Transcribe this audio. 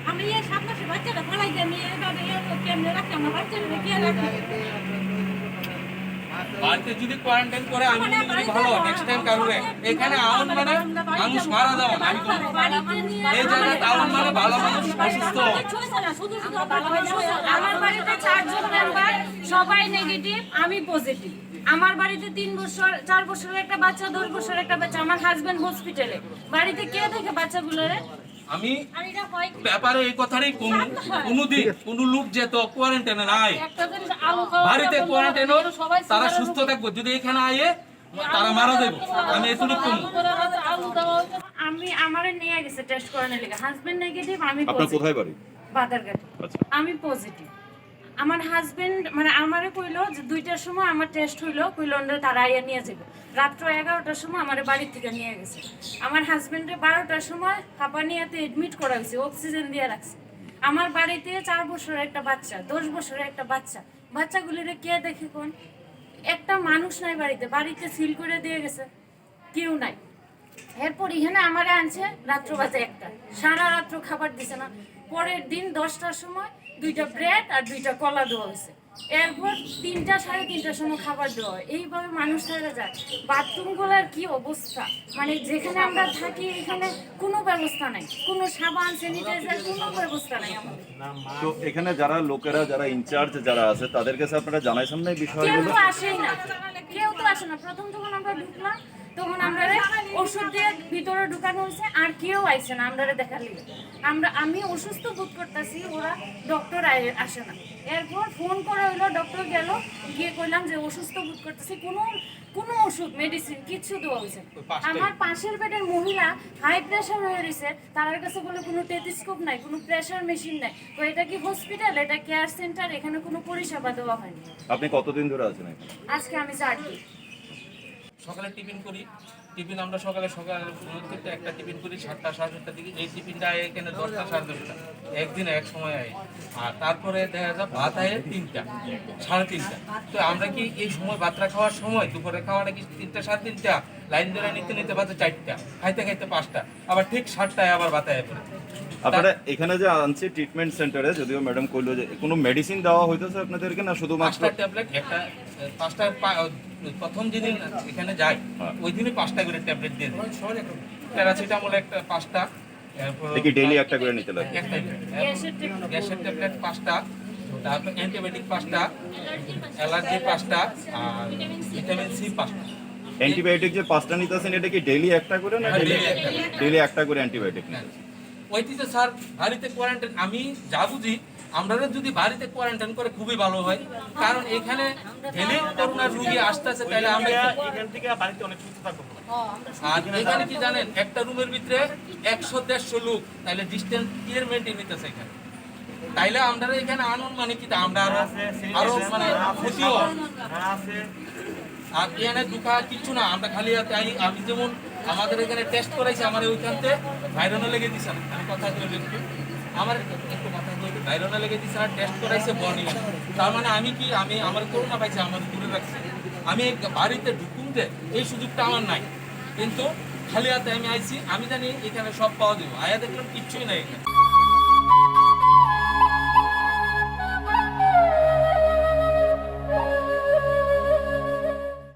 আমি এই 7 মাসের বাচ্চাটা ফলাই দিয়ে নিয়ে এভাবে কেমনে রাখি আমার বাচ্চাটা কে রাখি বাড়িতে যদি কোয়ারেন্টাইন করে আমি যদি ভালো নেক্সট টাইম কারণে এখানে আউন মানে মানুষ মারা যাবে আমি এই জায়গায় আউন মানে ভালো মানুষ অসুস্থ আমার বাড়িতে 4 জন মেম্বার সবাই নেগেটিভ আমি পজিটিভ আমার বাড়িতে 3 বছর 4 বছরের একটা বাচ্চা 10 বছরের একটা বাচ্চা আমার হাজবেন্ড হসপিটালে বাড়িতে কে দেখে বাচ্চাগুলোরে আমি ব্যাপারে এই কথারই কোনদিন কোন লোক যেত কোয়ারেন্টাইনে নাই বাড়িতে কোয়ারেন্টাইন তারা সুস্থ থাকবে যদি এখানে আয়ে তারা মারা যাবে আমি এতটুকু কম আমি আমারে নিয়ে গেছে টেস্ট করানোর লাগি হাজবেন্ড নেগেটিভ আমি আপনার কোথায় বাড়ি? বাদারঘাট আমি পজিটিভ আমার হাজবেন্ড মানে আমারে কইলো যে 2টার সময় আমার টেস্ট হইলো কইলন্ডে তারা আইয়া নিয়ে যাবে রাত্র 11টার সময় আমার বাড়ি থেকে নিয়ে গেছে আমার হাজবেন্ডে 12টার সময় হাঁপানিয়াতে এডমিট করা হয়েছে অক্সিজেন দিয়ে রাখছে আমার বাড়িতে 4 বছরের একটা বাচ্চা 10 বছরের একটা বাচ্চা বাচ্চাগুলিরে কে দেখে কোন একটা মানুষ নাই বাড়িতে সিল করে দিয়ে গেছে কেউ নাই এরপর এখানে আমারে আনছে রাত্র বাজে 1টা সারা রাত্র খাবার দিছে না পরের দিন 10টার সময় 2টা ব্রেড আর 2টা কলা দেওয়া হয়েছে এরপর 3টা 3:30টার সময় খাবার দেওয়া হয় এইভাবে মানুষ থাকা যায় বাথরুমগুলোর কি অবস্থা মানে যেখানে আমরা থাকি এখানে কোনো ব্যবস্থা নাই কোনো সাবান স্যানিটাইজার কোনো ব্যবস্থা নাই আমাদের তো এখানে যারা লোকেরা যারা ইনচার্জ যারা আছে তাদের কাছে আপনারা জানাইছেন না এই কেউ বিষয়গুলো? তো আসেই না কেউ তো আসে না প্রথম যখন আমরা ঢুকলাম তখন আমরা ওষুধ দিয়ে ভিতরে ঢুকানো হয়েছে আর কেউ আইছে না আমরা দেখার লিগে আমি অসুস্থ বোধ করতেছি ওরা ডক্টর আসে না এরপর ফোন করা হইলো ডক্টর গেল গিয়ে কইলাম যে অসুস্থ বোধ করতেছি কোনো ওষুধ মেডিসিন কিছু দেওয়া হয়েছে আমার পাশের বেডের মহিলা হাই প্রেশার হয়ে রয়েছে তার কাছে বলে কোনো টেলিস্কোপ নাই কোনো প্রেশার মেশিন নাই তো এটা কি হসপিটাল এটা কেয়ার সেন্টার এখানে কোনো পরিষেবা দেওয়া হয়নি আপনি কতদিন ধরে আছেন এখানে? আজকে আমি 4 দিন সকালে টিফিন করি টিফিন আমরা সকালে থেকে একটা টিফিন করি 7টা 7:30টার দিকে এই টিফিনটা এখানে 10টা 10:30টা একদিনে এক সময় আয় আর তারপরে দেখা যায় ভাত আয় 3টা 3:30টা তো আমরা কি এই সময় ভাতটা খাওয়ার সময় দুপুরে খাওয়াটা কি 3টা 3:30টা লাইন ধরে নিতে বাজে 4টা খাইতে 5টা আবার ঠিক 7টায় আবার ভাত আয় পড়ে আপনারা এখানে যে আনছে ট্রিটমেন্ট সেন্টারে যদিও ম্যাডাম কইলো যে কোনো মেডিসিন দেওয়া হইতেছে আপনাদেরকে না শুধুমাত্র 5টা ট্যাবলেট একটা 5টা প্রথম যেদিন এখানে যাই ওই দিনই 5টা করে ট্যাবলেট দিয়ে দেয় প্যারাসিটামল একটা 5টা কি ডেইলি একটা করে নিতে লাগে? গ্যাসের ট্যাবলেট 5টা তারপর অ্যান্টিবায়োটিক 5টা অ্যালার্জি 5টা আর ভিটামিন সি 5টা অ্যান্টিবায়োটিক যে 5টা নিতেছেন এটা কি ডেইলি একটা করে না ডেইলি একটা করে অ্যান্টিবায়োটিক? ওইটিতে স্যার বাড়িতে কোয়ারেন্টাইন আমি যা বুঝি আমরা যদি বাড়িতে কোয়ারেন্টাইন করে খুবই ভালো হয় কারণ এখানে ডেলি করোনার রোগী আসতেছে তাহলে আমরা এখান থেকে বাড়িতে অনেক সুস্থ থাকবো আর এখানে কি জানেন একটা রুমের ভিতরে 100-150 লোক তাহলে ডিসটেন্স ক্লিয়ার মেইনটেইন নিতেছে এখানে তাইলে আমরা এখানে আনন্দ মানে কি আমরা আরো মানে ক্ষতি হয় আর এখানে দুঃখা কিছু না আমরা খালি আমি যেমন আমাদের এখানে টেস্ট করাইছি আমার ওইখানতে ভাইরানো লেগে দিছে না আমি কথা বলি আমার একটু কথা বলি ভাইরানো লেগে দিছে আর টেস্ট করাইছে বর্নিং তার মানে আমি কি আমি আমার করোনা পাইছে আমার দূরে রাখছি আমি বাড়িতে ঢুকুনতে এই সুযোগটা আমার নাই কিন্তু খালি হাতে আমি আইছি আমি জানি এখানে সব পাওয়া যাবে আয়া দেখলাম কিচ্ছুই নাই এখানে